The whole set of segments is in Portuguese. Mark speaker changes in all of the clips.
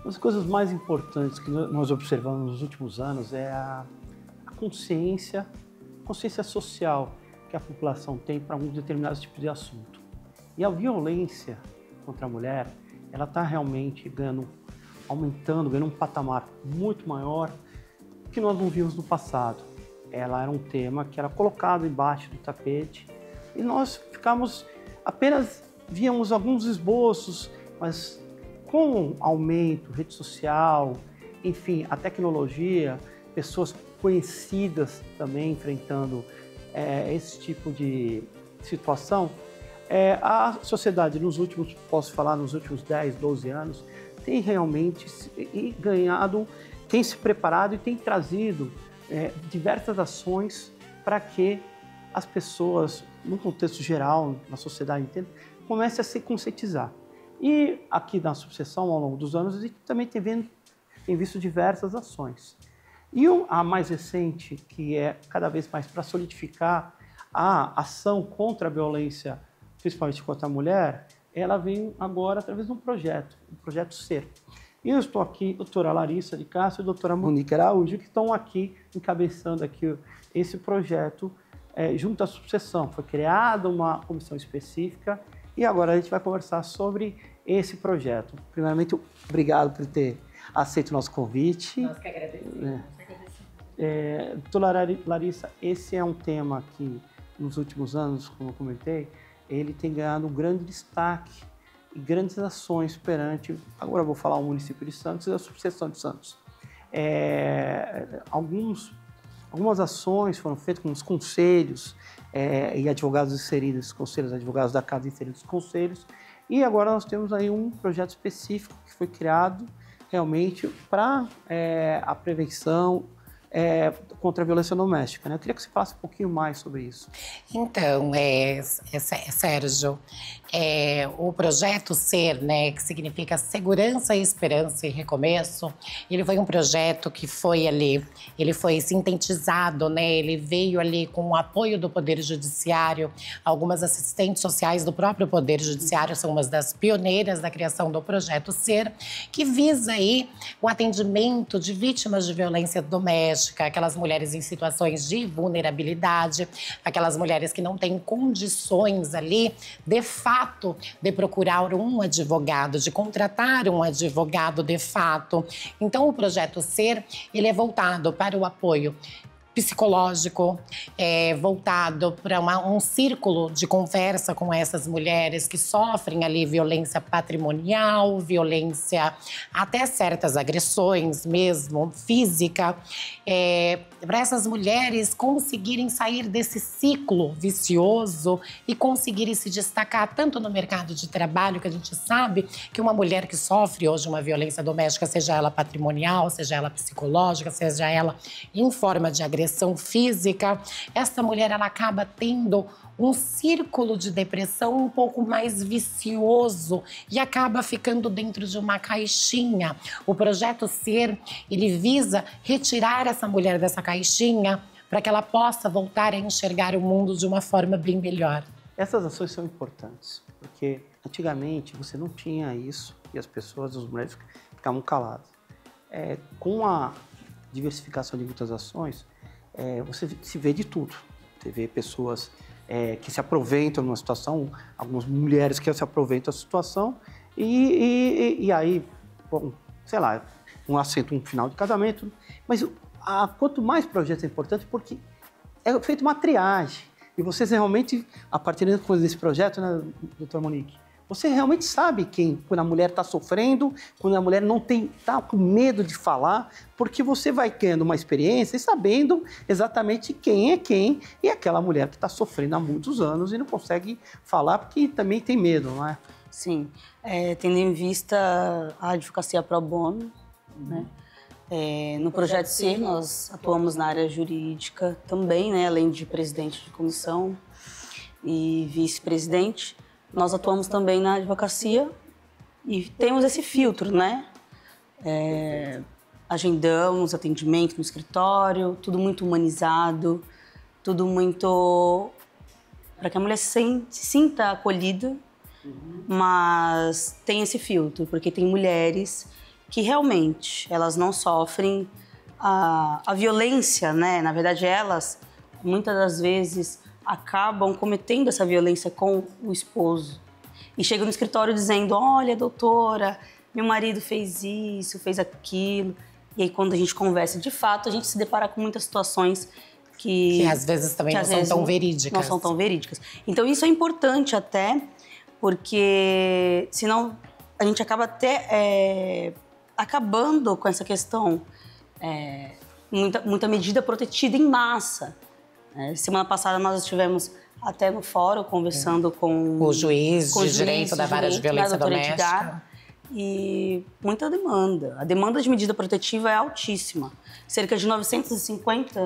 Speaker 1: Uma das coisas mais importantes que nós observamos nos últimos anos é a consciência social que a população tem para um determinado tipo de assunto. E a violência contra a mulher, ela está realmente aumentando, ganhando um patamar muito maior que nós não vimos no passado. Ela era um tema que era colocado embaixo do tapete e nós víamos alguns esboços, mas com o aumento, rede social, enfim, a tecnologia, pessoas conhecidas também enfrentando esse tipo de situação, a sociedade nos últimos 10, 12 anos, tem realmente tem se preparado e tem trazido diversas ações para que as pessoas, no contexto geral, na sociedade inteira, comecem a se conscientizar. E aqui na subseção, ao longo dos anos, a gente também tem visto diversas ações. E a mais recente, que é cada vez mais para solidificar a ação contra a violência, principalmente contra a mulher, ela vem agora através de um projeto, o projeto SER. E eu estou aqui, doutora Larissa de Castro e doutora Monique Araújo, que estão aqui encabeçando aqui esse projeto junto à subseção. Foi criada uma comissão específica e agora a gente vai conversar sobre esse projeto. Primeiramente, obrigado por ter aceito o nosso convite.
Speaker 2: Nós que agradecemos.
Speaker 1: Doutora Larissa, esse é um tema que, nos últimos anos, como eu comentei, ele tem ganhado um grande destaque e grandes ações perante, agora eu vou falar o município de Santos e a subseção de Santos. Algumas ações foram feitas com os conselhos e advogados inseridos, conselhos, advogados da casa inseridos nos conselhos, e agora nós temos aí um projeto específico que foi criado realmente para a prevenção contra a violência doméstica, né? Eu queria que você falasse um pouquinho mais sobre isso.
Speaker 2: Então, Sérgio, o projeto SER, né, que significa Segurança, Esperança e Recomeço, ele foi um projeto que ele foi sintetizado, né, ele veio ali com o apoio do Poder Judiciário, algumas assistentes sociais do próprio Poder Judiciário são umas das pioneiras da criação do projeto SER, que visa aí o atendimento de vítimas de violência doméstica, aquelas mulheres em situações de vulnerabilidade, aquelas mulheres que não têm condições ali, de fato, de procurar um advogado, de contratar um advogado de fato. Então, o projeto SER, ele é voltado para o apoio psicológico, voltado para um círculo de conversa com essas mulheres que sofrem ali violência patrimonial, violência, até certas agressões mesmo, física, para essas mulheres conseguirem sair desse ciclo vicioso e conseguirem se destacar tanto no mercado de trabalho, que a gente sabe que uma mulher que sofre hoje uma violência doméstica, seja ela patrimonial, seja ela psicológica, seja ela em forma de agressão física, essa mulher ela acaba tendo um círculo de depressão um pouco mais vicioso e acaba ficando dentro de uma caixinha. O projeto SER, ele visa retirar essa mulher dessa caixinha para que ela possa voltar a enxergar o mundo de uma forma bem melhor.
Speaker 1: Essas ações são importantes, porque antigamente você não tinha isso e as mulheres ficavam caladas. Com a diversificação de muitas ações, você se vê de tudo. Você vê pessoas que se aproveitam de uma situação, algumas mulheres que se aproveitam da situação e aí, bom, sei lá, um final de casamento. Mas quanto mais projetos é importante, porque é feita uma triagem. E vocês realmente, a partir desse projeto, né, doutora Monique, você realmente sabe quando a mulher está sofrendo, quando a mulher não está com medo de falar, porque você vai tendo uma experiência e sabendo exatamente quem é quem e aquela mulher que está sofrendo há muitos anos e não consegue falar porque também tem medo, não é?
Speaker 3: Sim, tendo em vista a advocacia pro bono, né? No projeto SER, nós atuamos na área jurídica também, né? Além de presidente de comissão e vice-presidente. Nós atuamos também na advocacia e temos esse filtro, né? Agendamos atendimento no escritório, tudo muito humanizado, tudo muito para que a mulher se sinta acolhida, mas tem esse filtro, porque tem mulheres que realmente elas não sofrem a violência, né? Na verdade, elas, muitas das vezes, acabam cometendo essa violência com o esposo. E chegam no escritório dizendo, olha, doutora, meu marido fez isso, fez aquilo. E aí, quando a gente conversa, de fato, a gente se depara com muitas situações que
Speaker 2: às vezes também não são tão verídicas.
Speaker 3: Não são tão verídicas. Então, isso é importante até, porque senão a gente acaba até acabando com essa questão, muita medida protetiva em massa. Semana passada nós estivemos até no fórum conversando com
Speaker 2: o juiz de direito da vara de violência doméstica.
Speaker 3: E muita demanda. A demanda de medida protetiva é altíssima. Cerca de 950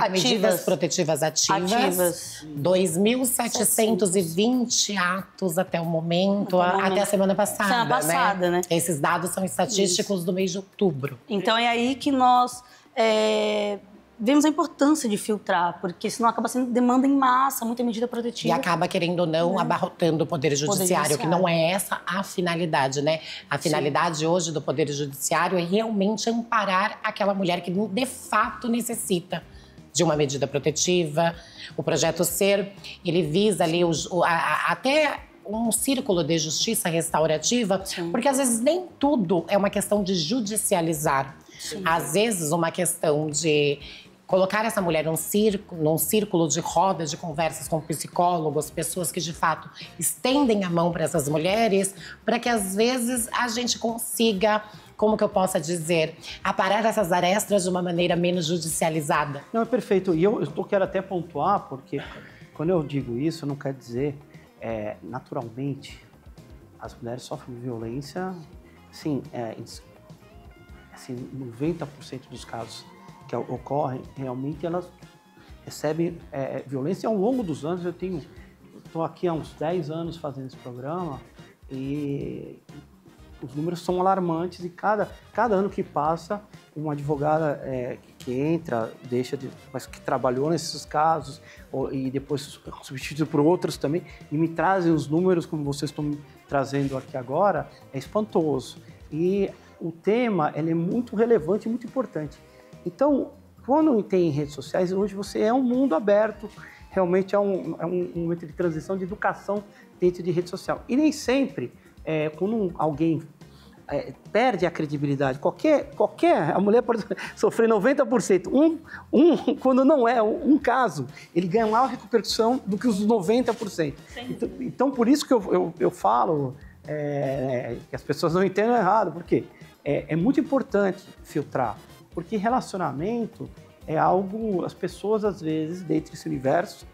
Speaker 2: medidas protetivas ativas. 2.720 atos até o momento, até a semana passada.
Speaker 3: Semana passada, né?
Speaker 2: Esses dados são estatísticos do mês de outubro.
Speaker 3: Então é aí que nós vemos a importância de filtrar, porque senão acaba sendo demanda em massa, muita medida protetiva.
Speaker 2: E acaba, querendo ou não, abarrotando o Poder Judiciário, que não é essa a finalidade, né? A finalidade hoje do Poder Judiciário é realmente amparar aquela mulher que, de fato, necessita de uma medida protetiva. O Projeto Ser, ele visa ali até um círculo de justiça restaurativa, porque às vezes nem tudo é uma questão de judicializar. Às vezes uma questão de colocar essa mulher num círculo de roda de conversas com psicólogos, pessoas que de fato estendem a mão para essas mulheres, para que às vezes a gente consiga, como que eu possa dizer, aparar essas arestas de uma maneira menos judicializada.
Speaker 1: Não, é perfeito. E eu quero até pontuar, porque quando eu digo isso, não quer dizer, naturalmente, as mulheres sofrem violência, assim, 90% dos casos que ocorrem, realmente elas recebem violência ao longo dos anos. Eu estou aqui há uns 10 anos fazendo esse programa e os números são alarmantes e cada ano que passa, uma advogada que entra, mas que trabalhou nesses casos e depois substituído por outros também, e me trazem os números como vocês estão me trazendo aqui agora, é espantoso. E o tema ele é muito relevante e muito importante. Então, quando tem redes sociais, hoje você é um mundo aberto, realmente é um momento de transição, de educação dentro de rede social. E nem sempre, quando alguém perde a credibilidade, a mulher pode sofrer 90%, quando não é um caso, ele ganha maior repercussão do que os 90%. Então, por isso que eu falo que as pessoas não entendam errado, porque é muito importante filtrar. Porque relacionamento é algo, as pessoas às vezes, dentro desse universo,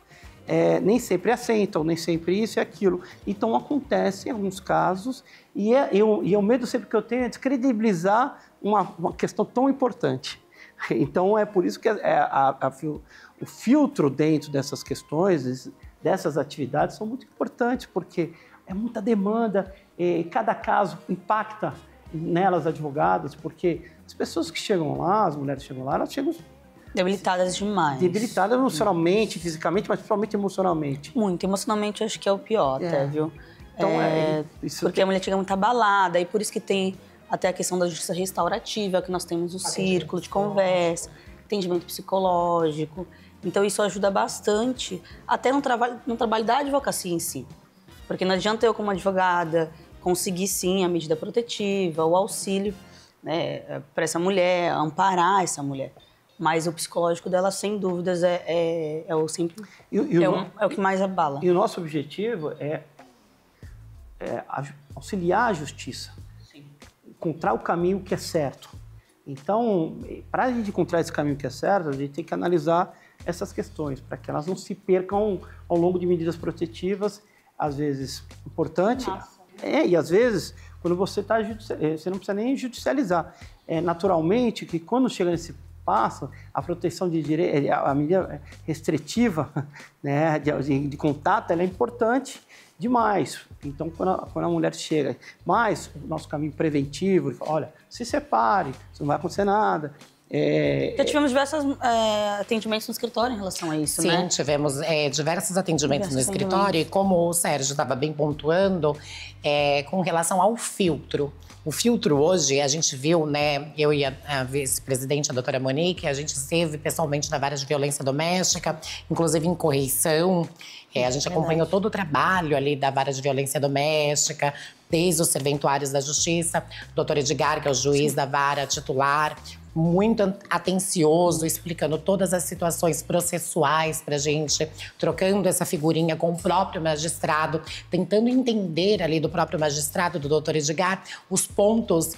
Speaker 1: nem sempre aceitam, nem sempre isso e aquilo. Então acontece em alguns casos, e o medo sempre que eu tenho é descredibilizar uma questão tão importante. Então é por isso que o filtro dentro dessas questões, dessas atividades, são muito importantes, porque é muita demanda, e cada caso impacta nelas, advogadas, porque as pessoas que chegam lá, as mulheres que chegam lá, elas chegam
Speaker 3: debilitadas demais.
Speaker 1: Debilitadas emocionalmente, fisicamente, mas principalmente emocionalmente.
Speaker 3: Muito. Emocionalmente, acho que é o pior, até, viu?
Speaker 1: Então,
Speaker 3: porque a mulher chega muito abalada, e por isso que tem até a questão da justiça restaurativa, que nós temos o círculo de conversa, atendimento psicológico. Então, isso ajuda bastante, até no trabalho da advocacia em si. Porque não adianta eu, como advogada, conseguir, sim, a medida protetiva, o auxílio, né, para essa mulher, amparar essa mulher. Mas o psicológico dela, sem dúvidas, é o que mais abala.
Speaker 1: E o nosso objetivo é auxiliar a justiça, encontrar o caminho que é certo. Então, para a gente encontrar esse caminho que é certo, a gente tem que analisar essas questões, para que elas não se percam ao longo de medidas protetivas, às vezes importante. E às vezes, quando você está você não precisa nem judicializar. Naturalmente, que quando chega nesse passo, a proteção de direito, a medida restritiva, né, de contato, ela é importante demais. Então, quando a mulher chega, mas o nosso caminho preventivo, olha, se separe, não vai acontecer nada,
Speaker 3: Já tivemos diversos atendimentos no escritório em relação a isso,
Speaker 2: sim,
Speaker 3: né?
Speaker 2: Sim, tivemos diversos atendimentos no escritório. E como o Sérgio estava bem pontuando, com relação ao filtro. O filtro hoje, a gente viu, né, eu e a vice-presidente, a doutora Monique, a gente esteve pessoalmente na vara de violência doméstica, inclusive em correição. A gente acompanhou todo o trabalho ali da vara de violência doméstica, desde os serventuários da justiça, o doutor Edgar, que é o juiz da vara titular, muito atencioso, explicando todas as situações processuais pra gente, trocando essa figurinha com o próprio magistrado, tentando entender ali do próprio magistrado, do doutor Edgar, os pontos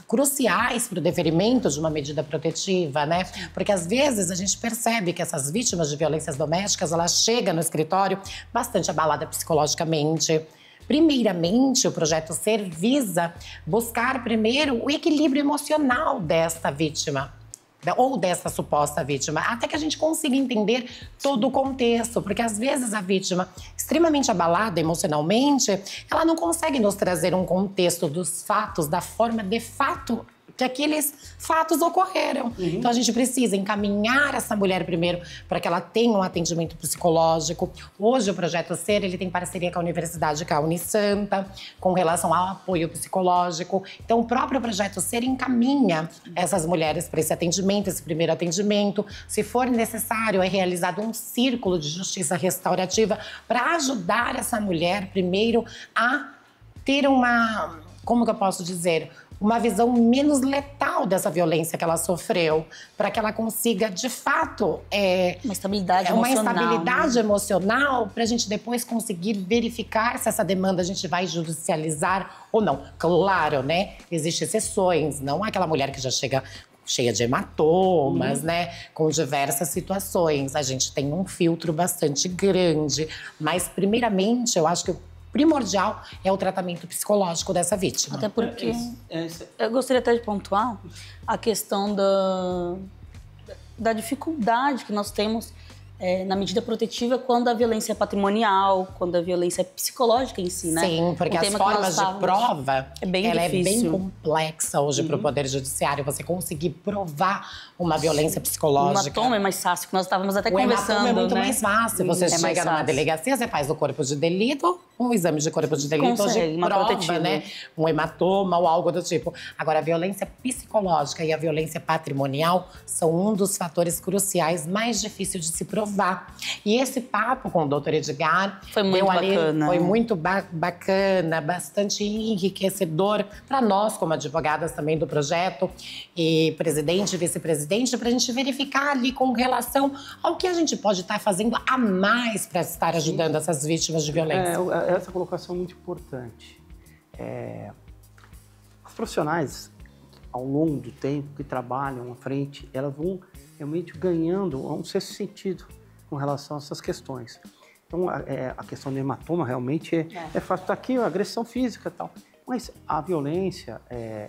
Speaker 2: cruciais para o deferimento de uma medida protetiva, né? Porque às vezes a gente percebe que essas vítimas de violências domésticas, elas chegam no escritório bastante abalada psicologicamente. Primeiramente, o Projeto Ser visa buscar primeiro o equilíbrio emocional desta vítima, ou dessa suposta vítima, até que a gente consiga entender todo o contexto, porque às vezes a vítima, extremamente abalada emocionalmente, ela não consegue nos trazer um contexto dos fatos, da forma de fato que aqueles fatos ocorreram. Então a gente precisa encaminhar essa mulher primeiro para que ela tenha um atendimento psicológico. Hoje o Projeto Ser, ele tem parceria com a Universidade, com a Unisanta, com relação ao apoio psicológico. Então o próprio Projeto Ser encaminha essas mulheres para esse atendimento, esse primeiro atendimento. Se for necessário, é realizado um círculo de justiça restaurativa para ajudar essa mulher primeiro a ter uma, como que eu posso dizer, uma visão menos letal dessa violência que ela sofreu, para que ela consiga, de fato,
Speaker 3: uma estabilidade emocional.
Speaker 2: Uma estabilidade emocional, para a gente depois conseguir verificar se essa demanda a gente vai judicializar ou não. Claro, né? Existem exceções, não aquela mulher que já chega cheia de hematomas, né? Com diversas situações. A gente tem um filtro bastante grande, mas, primeiramente, eu acho que primordial é o tratamento psicológico dessa vítima.
Speaker 3: Até porque eu gostaria até de pontuar a questão da dificuldade que nós temos na medida protetiva quando a violência é patrimonial, quando a violência é psicológica em si, né?
Speaker 2: Sim, porque as formas de prova, ela é bem complexa hoje para o Poder Judiciário. Você conseguir provar uma violência psicológica.
Speaker 3: O hematoma é mais fácil, que nós estávamos até conversando, né? O
Speaker 2: hematoma é muito mais fácil. Você chega numa delegacia, você faz o corpo de delito, um exame de corpo de delito, hoje prova, né? Um hematoma ou algo do tipo. Agora, a violência psicológica e a violência patrimonial são um dos fatores cruciais mais difíceis de se provar. E esse papo com o doutor Edgar
Speaker 3: foi muito bacana.
Speaker 2: Foi muito bacana, bastante enriquecedor para nós, como advogadas também do projeto, e presidente e vice-presidente, para a gente verificar ali com relação ao que a gente pode estar fazendo a mais para estar ajudando essas vítimas de violência.
Speaker 1: Essa colocação é muito importante. Os profissionais, ao longo do tempo que trabalham à frente, elas vão realmente ganhando um sexto sentido com relação a essas questões. Então, a questão do hematoma realmente é fácil. Está aqui a agressão física e tal. Mas a violência,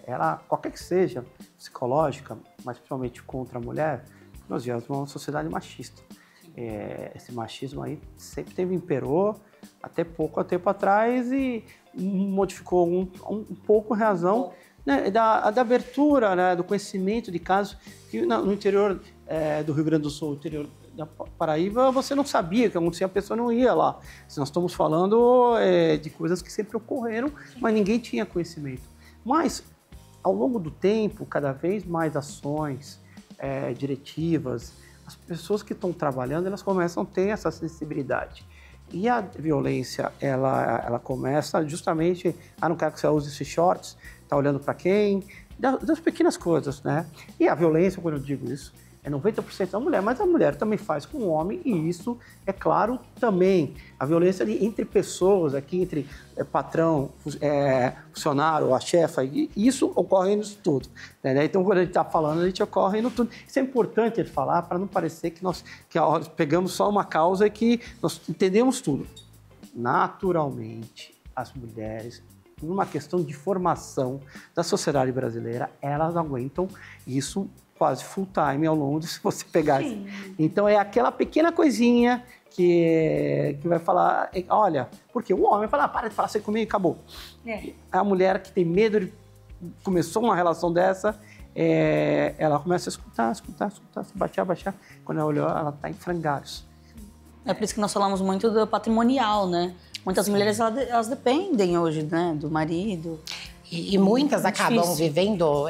Speaker 1: ela, qualquer que seja, psicológica, mas principalmente contra a mulher, nós vivemos uma sociedade machista. Esse machismo aí sempre imperou até pouco tempo atrás e modificou um pouco a razão, né, da abertura, né, do conhecimento de casos que no interior do Rio Grande do Sul, interior da Paraíba, você não sabia o que acontecia, a pessoa não ia lá. Nós estamos falando de coisas que sempre ocorreram, mas ninguém tinha conhecimento. Mas, ao longo do tempo, cada vez mais ações, diretivas, as pessoas que estão trabalhando, elas começam a ter essa sensibilidade. E a violência, ela começa justamente, não quero que você use esses shorts, tá olhando para quem, das pequenas coisas, né? E a violência, quando eu digo isso, é 90% da mulher, mas a mulher também faz com o homem, e isso, é claro, também. A violência ali entre pessoas, aqui entre patrão, funcionário, a chefa, isso ocorre nisso tudo. Né? Então, quando a gente está falando, a gente ocorre no tudo. Isso é importante ele falar, para não parecer que nós pegamos só uma causa e que nós entendemos tudo. Naturalmente, as mulheres, por uma questão de formação da sociedade brasileira, elas aguentam isso quase full time ao longo se você pegar. Sim. Então é aquela pequena coisinha que vai falar, olha, porque o homem fala, para de falar assim comigo e acabou. A mulher que tem medo de começou uma relação dessa, ela começa a escutar, baixar. Quando ela olhou, ela está em frangalhos.
Speaker 3: É por isso que nós falamos muito do patrimonial, né? Muitas mulheres, elas dependem hoje, né, do marido.
Speaker 2: E muitas acabam vivendo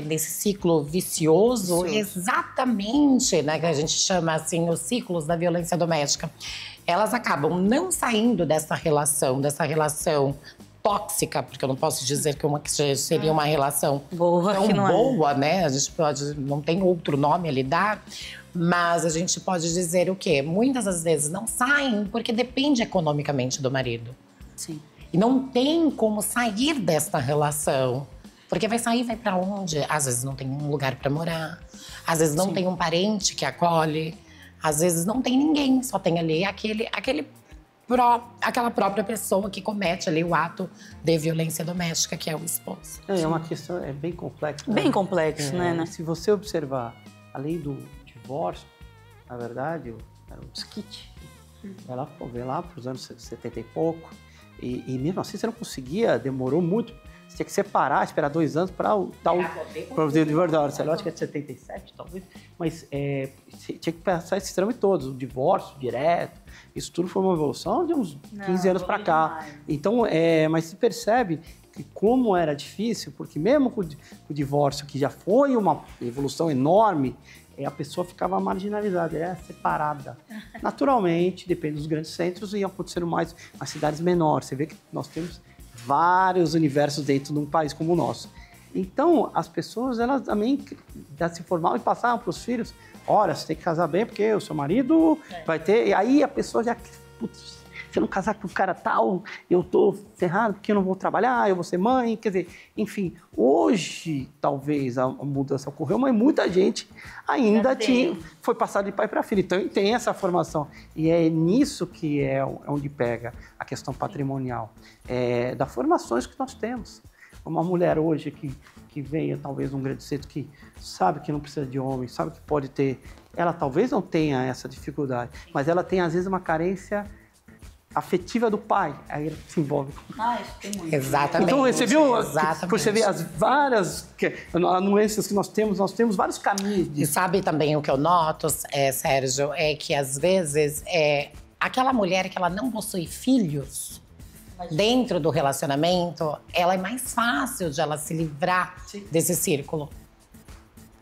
Speaker 2: nesse ciclo vicioso, exatamente, né, que a gente chama assim, os ciclos da violência doméstica. Elas acabam não saindo dessa relação tóxica, porque eu não posso dizer que seria uma relação
Speaker 3: boa,
Speaker 2: tão boa, né? A gente não tem outro nome a lhe dar, mas a gente pode dizer o quê? Muitas das vezes não saem porque depende economicamente do marido.
Speaker 3: Sim.
Speaker 2: E não tem como sair desta relação. Porque vai sair, vai pra onde? Às vezes não tem um lugar pra morar. Às vezes não tem um parente que acolhe. Às vezes não tem ninguém. Só tem ali aquela própria pessoa que comete ali o ato de violência doméstica, que é o esposo.
Speaker 1: É uma questão bem complexa.
Speaker 3: Bem complexo, né?
Speaker 1: Se você observar, além do divórcio, na verdade, era um desquite. Ela foi lá para os anos 70 e pouco. E mesmo assim você não conseguia, demorou muito. Você tinha que separar, esperar 2 anos para dar o divórcio. Eu acho que é de 77, talvez. Mas tinha que passar esse trâmite todo, o divórcio direto. Isso tudo foi uma evolução de uns 15 anos para cá. Então, mas se percebe que como era difícil, porque mesmo com o divórcio, que já foi uma evolução enorme, a pessoa ficava marginalizada, era separada. Naturalmente, depende dos grandes centros, ia acontecendo mais nas cidades menores. Você vê que nós temos vários universos dentro de um país como o nosso. Então, as pessoas, elas também já se formavam e passavam para os filhos, olha, você tem que casar bem porque o seu marido vai ter... E aí a pessoa já... Putz, se eu não casar com o cara tal, eu tô ferrado porque eu não vou trabalhar, eu vou ser mãe, quer dizer, enfim, hoje talvez a mudança ocorreu, mas muita gente ainda foi passada de pai para filho, então tem essa formação. E é nisso que é onde pega a questão patrimonial, das formações que nós temos. Uma mulher hoje que veio talvez num grande centro, que sabe que não precisa de homem, sabe que pode ter, ela talvez não tenha essa dificuldade, mas ela tem às vezes uma carência afetiva do pai, aí ela se envolve.
Speaker 3: Isso tem muito.
Speaker 2: Exatamente.
Speaker 1: Então, você viu,
Speaker 2: exatamente.
Speaker 1: Você vê as várias anuências que nós temos vários caminhos.
Speaker 2: E sabe também o que eu noto, Sérgio, é que às vezes aquela mulher que ela não possui filhos dentro do relacionamento, ela é mais fácil de ela se livrar desse círculo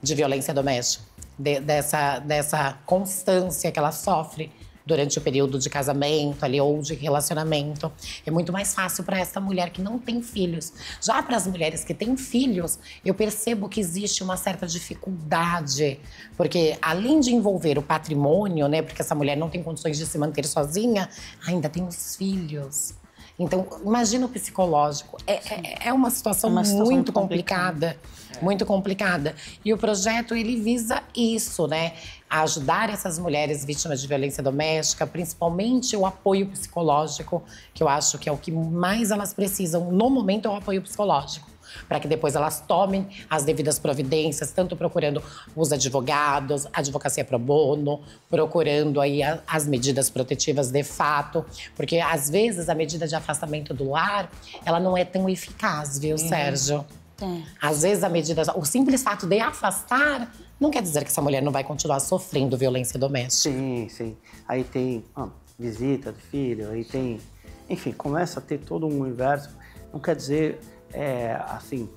Speaker 2: de violência doméstica, dessa constância que ela sofre durante o período de casamento ali, ou de relacionamento. É muito mais fácil para essa mulher que não tem filhos. Já para as mulheres que têm filhos, eu percebo que existe uma certa dificuldade, porque além de envolver o patrimônio, né, porque essa mulher não tem condições de se manter sozinha, ainda tem os filhos. Então, imagina o psicológico. É uma situação muito complicada. Muito complicada. E o projeto, ele visa isso, né? A ajudar essas mulheres vítimas de violência doméstica, principalmente o apoio psicológico, que eu acho que é o que mais elas precisam no momento, é o apoio psicológico. Para que depois elas tomem as devidas providências, tanto procurando os advogados, a advocacia pro bono, procurando aí as medidas protetivas de fato, porque às vezes a medida de afastamento do lar, ela não é tão eficaz, viu, Sérgio? Às vezes o simples fato de afastar não quer dizer que essa mulher não vai continuar sofrendo violência doméstica.
Speaker 1: Sim. Aí tem visita do filho, aí tem... Enfim, começa a ter todo um universo. Não quer dizer... assim,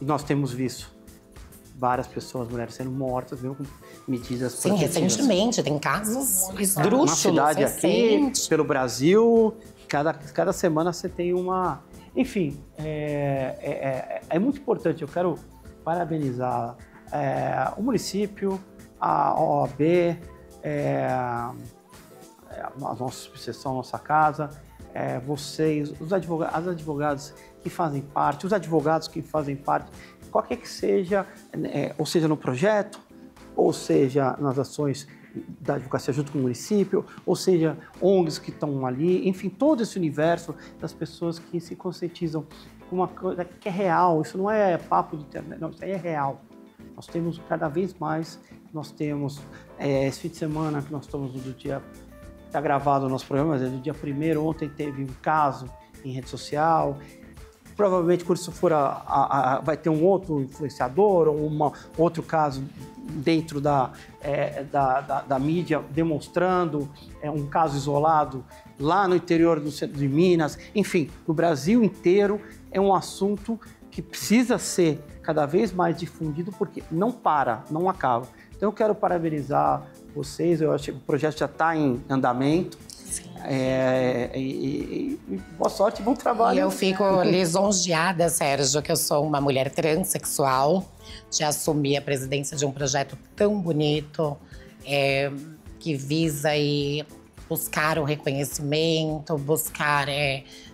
Speaker 1: nós temos visto várias pessoas, mulheres sendo mortas, mesmo com medidas protetivas.
Speaker 2: Sim, recentemente, tem casos esdrúxulos,
Speaker 1: uma cidade aqui, pelo Brasil, cada semana você tem uma... Enfim, é muito importante, eu quero parabenizar o município, a OAB, a nossa subseção, a nossa casa, vocês, as advogadas que fazem parte, os advogados que fazem parte, qualquer que seja, ou seja no projeto, ou seja nas ações da advocacia junto com o município, ou seja ONGs que estão ali, enfim, todo esse universo das pessoas que se conscientizam com uma coisa que é real, isso não é papo de internet, não, isso aí é real. Nós temos cada vez mais, nós temos esse fim de semana que nós estamos no dia, está gravado o nosso programa, mas é do dia 1º, ontem teve um caso em rede social. provavelmente, quando isso for vai ter um outro influenciador ou outro caso dentro da mídia demonstrando um caso isolado lá no interior do centro de Minas. Enfim, no Brasil inteiro é um assunto que precisa ser cada vez mais difundido porque não para, não acaba. Então eu quero parabenizar vocês, eu acho que o projeto já está em andamento. E boa sorte, bom trabalho.
Speaker 2: E eu fico lisonjeada, Sérgio, que eu sou uma mulher transexual, de assumir a presidência de um projeto tão bonito, que visa buscar o reconhecimento, buscar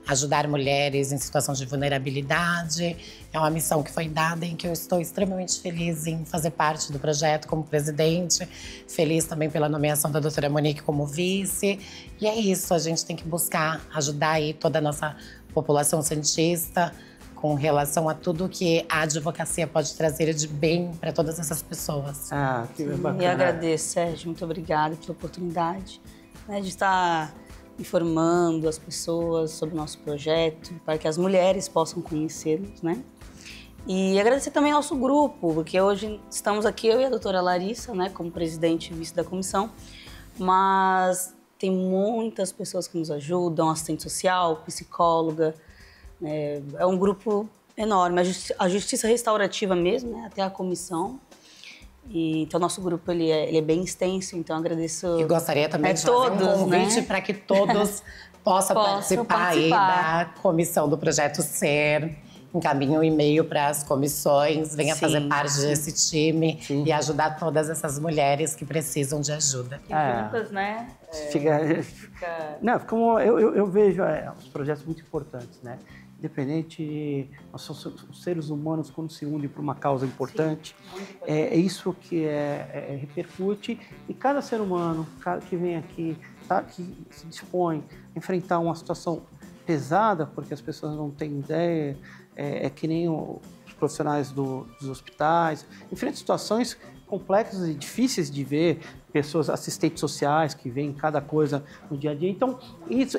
Speaker 2: ajudar mulheres em situação de vulnerabilidade. É uma missão que foi dada em que eu estou extremamente feliz em fazer parte do projeto como presidente, feliz também pela nomeação da doutora Monique como vice. E é isso, a gente tem que buscar ajudar aí toda a nossa população cientista com relação a tudo que a advocacia pode trazer de bem para todas essas pessoas.
Speaker 1: Que bacana.
Speaker 3: E agradeço, Sérgio, muito obrigada pela oportunidade de estar informando as pessoas sobre o nosso projeto, para que as mulheres possam conhecê-los, né? E agradecer também ao nosso grupo, porque hoje estamos aqui, eu e a doutora Larissa, né, como presidente e vice da comissão, mas tem muitas pessoas que nos ajudam, assistente social, psicóloga, né? É um grupo enorme, a justiça restaurativa mesmo, né, até a comissão. Então, nosso grupo ele é bem extenso, então agradeço.
Speaker 2: E gostaria também de fazer um convite para que todos possam participar aí da comissão do Projeto Ser. Encaminhe um e-mail para as comissões, venha fazer parte desse time e ajudar todas essas mulheres que precisam de ajuda.
Speaker 3: Juntas, né?
Speaker 1: Eu vejo os projetos muito importantes, né? Independente, nós somos seres humanos quando se unem para uma causa importante, é isso que repercute, e cada ser humano que vem aqui, que se dispõe a enfrentar uma situação pesada, porque as pessoas não têm ideia, que nem os profissionais dos hospitais, enfrentam situações complexas e difíceis de ver, pessoas assistentes sociais que veem cada coisa no dia a dia. Então, isso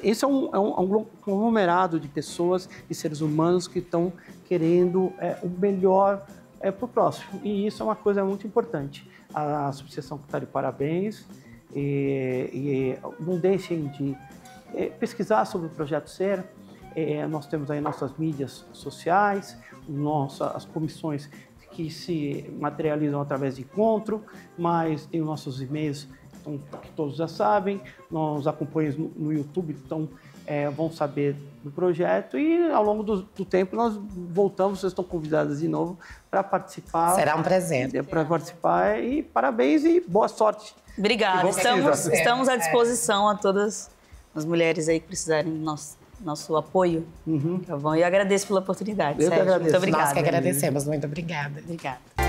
Speaker 1: é um conglomerado de pessoas e seres humanos que estão querendo o melhor para o próximo. E isso é uma coisa muito importante. A Associação está de parabéns e não deixem de pesquisar sobre o Projeto Ser. Nós temos aí nossas mídias sociais, as comissões que se materializam através de encontro, mas tem os nossos e-mails que todos já sabem, nos acompanham no YouTube, então vão saber do projeto e ao longo do tempo nós voltamos, vocês estão convidadas de novo para participar.
Speaker 2: Será um prazer.
Speaker 1: Para participar e parabéns e boa sorte.
Speaker 3: Obrigada, estamos à disposição a todas as mulheres aí que precisarem do nosso apoio, tá bom? E agradeço pela oportunidade,
Speaker 1: Eu
Speaker 3: Sérgio.
Speaker 1: que agradeço.
Speaker 3: Muito obrigada.
Speaker 2: Nós que agradecemos, muito obrigada.
Speaker 3: Obrigada.